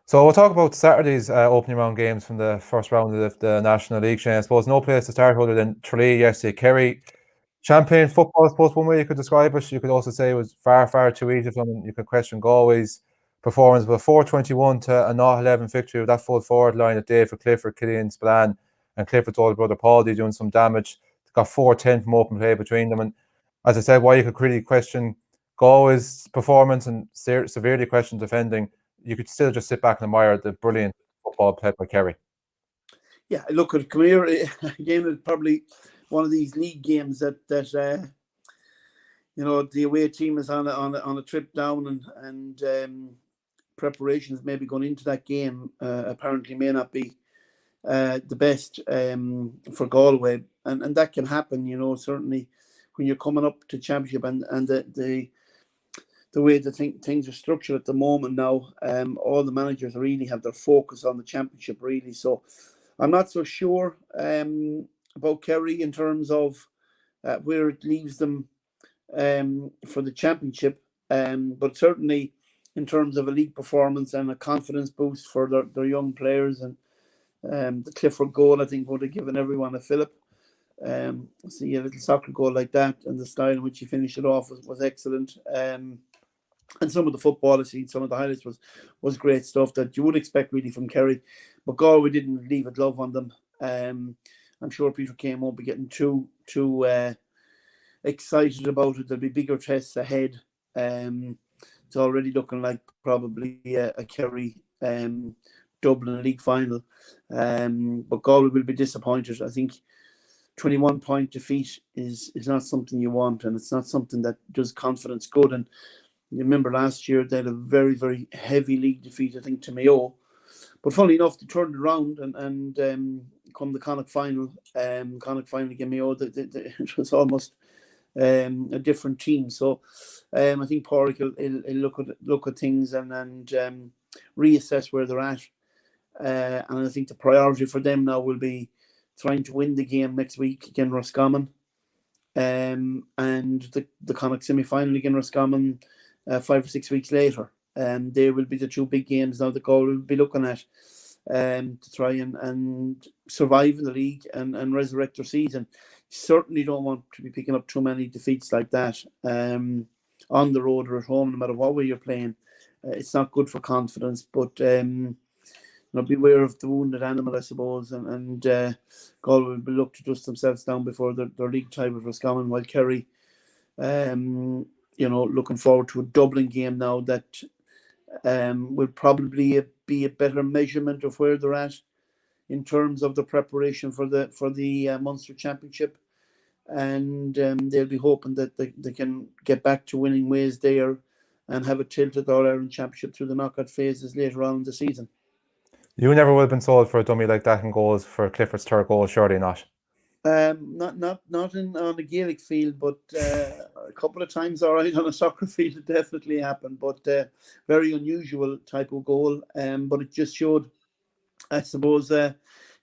So we'll talk about Saturday's opening round games from the first round of the National League. Shane, I suppose no place to start other than Tralee yesterday. Kerry, champagne football, I suppose one way you could describe it. You could also say it was far, far too easy for them. And you could question Galway's performance, but 4-21 to a 0-11 victory with that full forward line of Dave for Clifford, Killian Spillane, and Clifford's older brother Paul doing some damage. Got 4-10 from open play between them. And as I said, why you could really question Galway's performance and severely question defending, you could still just sit back and admire the brilliant football played by Kerry. Yeah, look, come here again. It's probably one of these league games that the away team is on a trip down, and preparations maybe going into that game apparently may not be the best for Galway, and that can happen. Certainly when you're coming up to championship and the way the things are structured at the moment now, all the managers really have their focus on the championship, really. So I'm not so sure about Kerry in terms of where it leaves them for the championship, but certainly in terms of a league performance and a confidence boost for their young players, and the Clifford goal, I think, would have given everyone a fillip. See a little soccer goal like that, and the style in which he finished it off was excellent. And some of the football I seen, some of the highlights was great stuff that you would expect really from Kerry. But Galway didn't leave a glove on them. I'm sure Peter Kane won't be getting too excited about it. There'll be bigger tests ahead. It's already looking like probably a Kerry Dublin League final. But Galway will be disappointed. I think 21-point defeat is not something you want, and it's not something that does confidence good. And you remember last year they had a very, very heavy league defeat, I think, to Mayo. But funnily enough, they turned it around and come the Connacht final. Connacht final against Mayo, it was almost a different team. So I think Pádraig will look at things and reassess where they're at. And I think the priority for them now will be trying to win the game next week against Roscommon, and the Connacht semi-final against Roscommon 5 or 6 weeks later. They will be the two big games now that Galway will be looking at to try and survive in the league and resurrect their season. Certainly don't want to be picking up too many defeats like that on the road or at home, no matter what way you're playing. It's not good for confidence, but beware of the wounded animal, I suppose, and Galway will look to dust themselves down before their league tie with Roscommon, while Kerry, looking forward to a Dublin game now that will probably be a better measurement of where they're at in terms of the preparation for the Munster Championship, and they'll be hoping that they can get back to winning ways there and have a tilt at the All-Ireland Championship through the knockout phases later on in the season. You never would have been sold for a dummy like that in goals for Clifford's third goal, surely not. Not on the Gaelic field, but a couple of times all right on a soccer field it definitely happened. But very unusual type of goal. But it just showed, I suppose,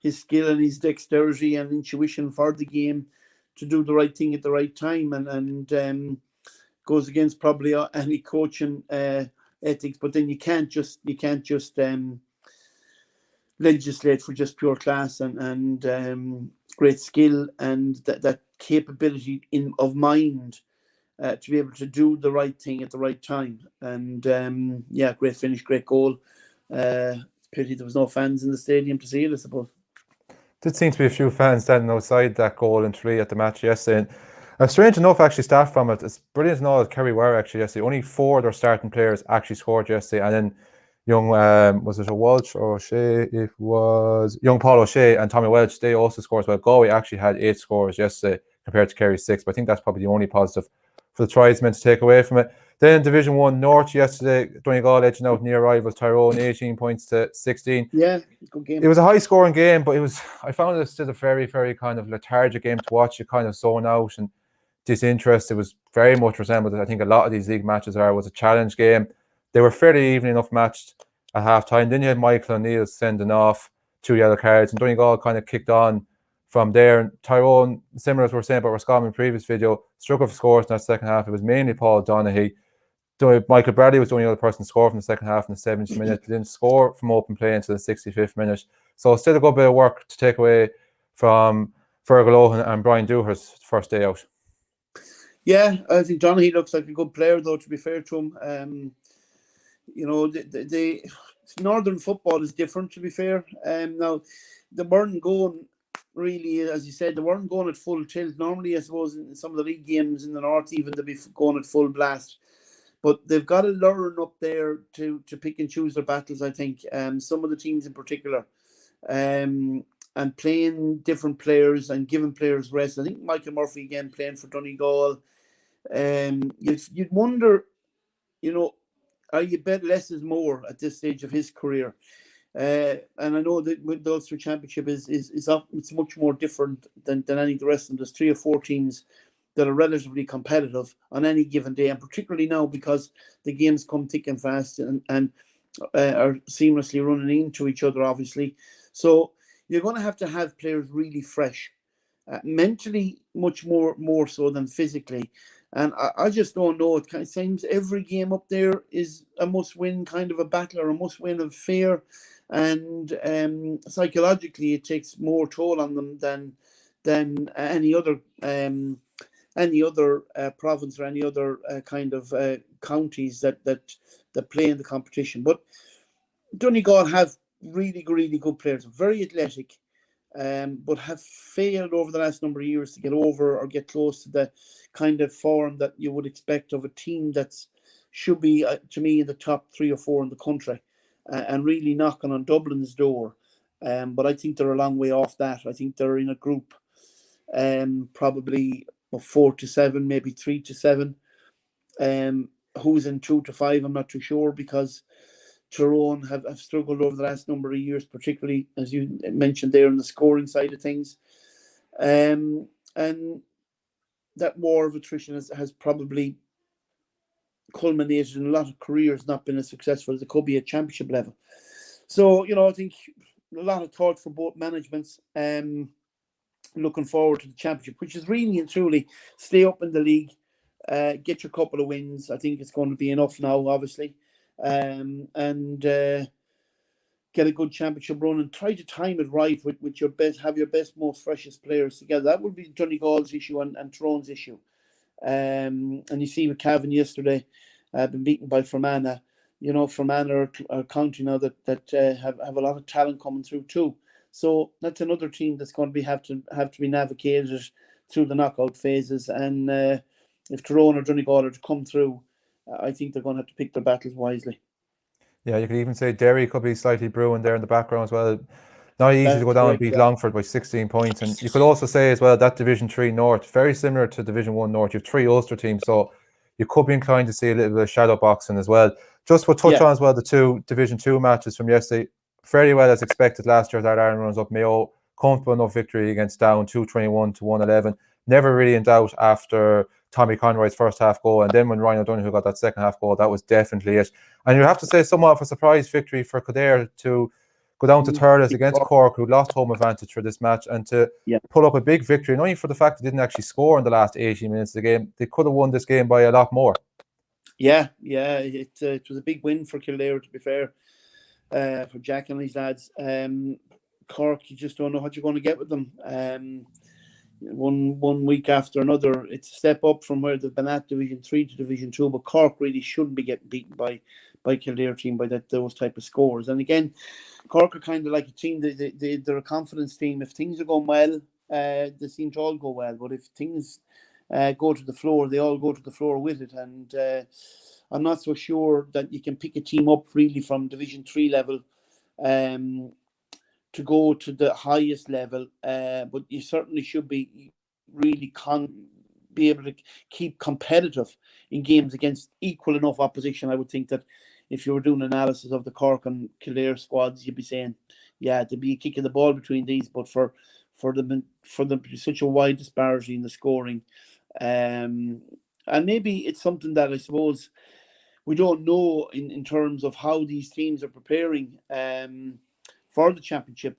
his skill and his dexterity and intuition for the game to do the right thing at the right time, and goes against probably any coaching ethics. But then you can't just legislate for just pure class and great skill and that capability of mind to be able to do the right thing at the right time. And great finish, great goal. Pity there was no fans in the stadium to see it, I suppose. Did seem to be a few fans standing outside that goal in Tralee at the match yesterday. And strange enough, actually, staff from it. It's brilliant to know that Kerry were actually yesterday. Only 4 of their starting players actually scored yesterday, and then young, was it a Walsh or O'Shea? It was young Paul O'Shea and Tommy Welch. They also scored as well. Galway actually had 8 scores yesterday compared to Kerry's 6, but I think that's probably the only positive for the tries meant to take away from it. Then Division 1 North yesterday, Donegal edging out near rivals Tyrone, 18 points to 16. Yeah, good game. It was a high-scoring game, but I found it still a very, very kind of lethargic game to watch. You kind of zone out and disinterest. It was very much resembled, I think a lot of these league matches was a challenge game. They were fairly even enough matched at half-time. Then you had Michael O'Neill sending off 2 yellow cards, and Donegal kind of kicked on from there. And Tyrone, similar as we were saying about Roscommon in the previous video, struggled for scores in that second half. It was mainly Paul Donaghy. Michael Bradley was the only other person to score from the second half in the 70th minute. He didn't score from open play until the 65th minute. So still a good bit of work to take away from Fergal Owen and Brian Dooher's first day out. Yeah, I think Donaghy looks like a good player, though, to be fair to him. You know, the Northern football is different, to be fair. Now, they weren't going, really, as you said, they weren't going at full tilt. Normally, I suppose, in some of the league games in the north, even they'd be going at full blast. But they've got to learn up there to pick and choose their battles, I think. Some of the teams in particular. And playing different players and giving players rest. I think Michael Murphy, again, playing for Donegal. You'd wonder, you know, are you bet less is more at this stage of his career? And I know that with the Ulster Championship it's much more different than any of the rest of them. There's 3 or 4 teams that are relatively competitive on any given day, and particularly now because the games come thick and fast and are seamlessly running into each other, obviously. So you're going to have players really fresh, mentally much more so than physically. And I just don't know. It kind of seems every game up there is a must-win kind of a battle, or a must-win of fear. And psychologically, it takes more toll on them than any other province or any other kind of counties that play in the competition. But Donegal have really, really good players, very athletic. But have failed over the last number of years to get over or get close to the kind of form that you would expect of a team that's should be, to me, in the top 3 or 4 in the country, and really knocking on Dublin's door. But I think they're a long way off that. I think they're in a group, probably of 4 to 7, maybe 3 to 7. Who's in 2 to 5, I'm not too sure, because Tyrone have struggled over the last number of years, particularly, as you mentioned there, on the scoring side of things. And that war of attrition has probably culminated in a lot of careers not been as successful as it could be at championship level. So, you know, I think a lot of thought for both managements. Looking forward to the championship, which is really and truly stay up in the league, get your couple of wins. I think it's going to be enough now, obviously. And get a good championship run and try to time it right with your best, have your best, most freshest players together. That would be Donegal's issue and Tyrone's issue. And you see with Cavan yesterday, been beaten by Fermanagh. You know, Fermanagh are a county now that have a lot of talent coming through too. So that's another team that's going to have to be navigated through the knockout phases. And if Tyrone or Donegal are to come through, I think they're going to have to pick their battles wisely. Yeah, you could even say Derry could be slightly brewing there in the background as well. Not easy That's to go down and correct, beat yeah. Longford by 16 points. And you could also say as well that Division 3 North, very similar to Division 1 North. You have 3 Ulster teams, so you could be inclined to see a little bit of shadow boxing as well. Just to touch on as well the 2 Division 2 matches from yesterday. Fairly well as expected last year as our Ireland runs up. Mayo, comfortable enough victory against Down, 221 to 111. Never really in doubt after Tommy Conroy's first half goal. And then when Ryan O'Donoghue got that second half goal, that was definitely it. And you have to say somewhat of a surprise victory for Kildare to go down to Thurles against Cork, who lost home advantage for this match, and to pull up a big victory, not only for the fact they didn't actually score in the last 18 minutes of the game, they could have won this game by a lot more. Yeah, it was a big win for Kildare, to be fair, for Jack and his lads. Cork, you just don't know what you're going to get with them. One week after another, it's a step up from where they've been at Division 3 to Division 2, but Cork really shouldn't be getting beaten by Kildare team by those type of scores. And again, Cork are kind of like a team, they're a confidence team. If things are going well, they seem to all go well, but if things go to the floor, they all go to the floor with it. And I'm not so sure that you can pick a team up really from Division 3 level to go to the highest level, but you certainly should be really be able to keep competitive in games against equal enough opposition. I would think that if you were doing analysis of the Cork and Kildare squads, you'd be saying, yeah, there'd be a kick of the ball between these, but for them such a wide disparity in the scoring, and maybe it's something that I suppose we don't know in terms of how these teams are preparing for the championship,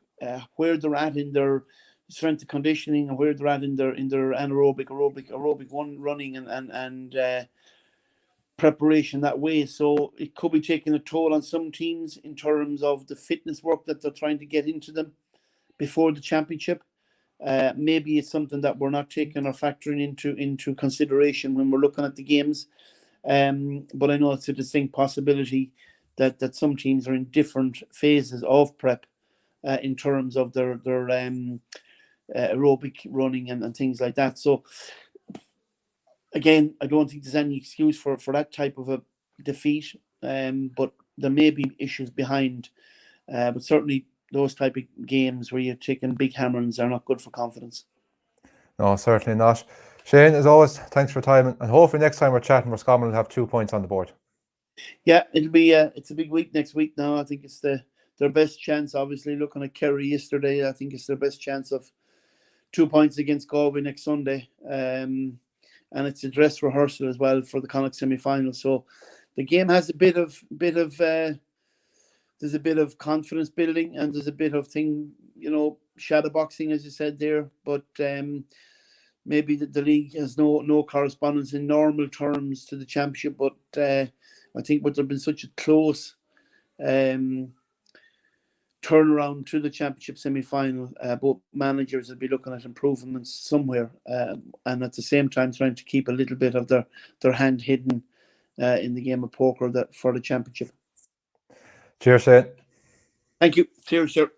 where they're at in their strength and conditioning, and where they're at in their anaerobic, aerobic one running, and preparation that way. So it could be taking a toll on some teams in terms of the fitness work that they're trying to get into them before the championship. Maybe it's something that we're not taking or factoring into consideration when we're looking at the games. But I know it's a distinct possibility that some teams are in different phases of prep in terms of their aerobic running and things like that. So again, I don't think there's any excuse for that type of a defeat. But there may be issues behind. But certainly those type of games where you're taking big hammerings are not good for confidence. No, certainly not. Shane, as always, thanks for your time, and hopefully next time we're chatting, Roscommon will have 2 points on the board. Yeah, it'll be it's a big week next week now. I think it's their best chance. Obviously, looking at Kerry yesterday, I think it's their best chance of 2 points against Galway next Sunday. And it's a dress rehearsal as well for the Connacht semi-final. So the game has a bit of there's a bit of confidence building, and there's a bit of shadow boxing, as you said there. But maybe the league has no correspondence in normal terms to the championship. But I think with there been such a close turnaround to the championship semi-final, both managers will be looking at improvements somewhere, and at the same time trying to keep a little bit of their hand hidden in the game of poker for the championship. Cheers, Shane. Thank you. Cheers, sir.